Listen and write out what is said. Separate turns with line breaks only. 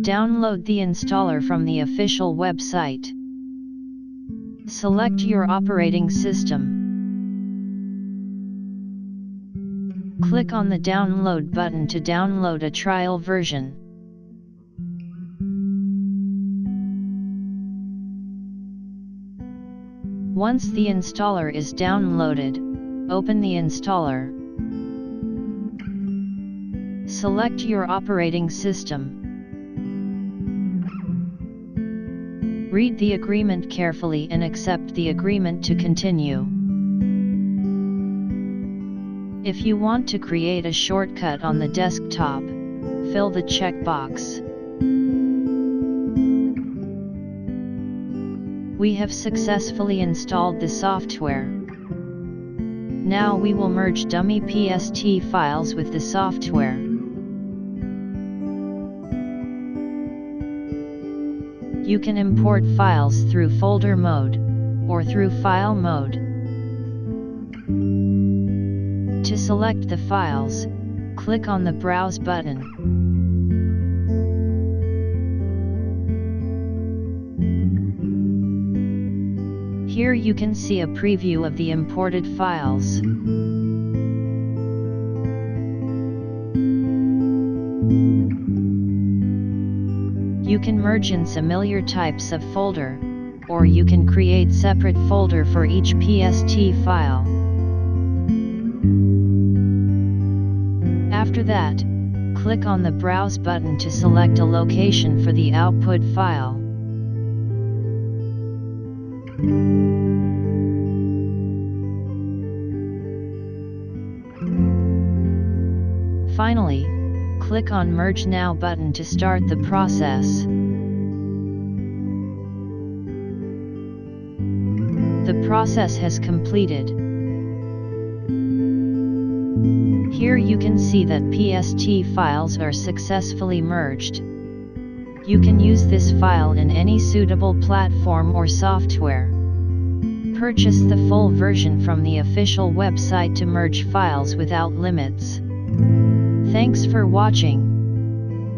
Download the installer from the official website. Select your operating system. Click on the download button to download a trial version. Once the installer is downloaded, open the installer. Select your operating system. Read the agreement carefully and accept the agreement to continue. If you want to create a shortcut on the desktop, fill the checkbox. We have successfully installed the software. Now we will merge dummy PST files with the software. You can import files through folder mode, or through file mode. To select the files, click on the Browse button. Here you can see a preview of the imported files. You can merge in similar types of folder, or you can create separate folder for each PST file. After that, click on the Browse button to select a location for the output file. Finally, click on Merge Now button to start the process. The process has completed. Here you can see that PST files are successfully merged. You can use this file in any suitable platform or software. Purchase the full version from the official website to merge files without limits. Thanks for watching.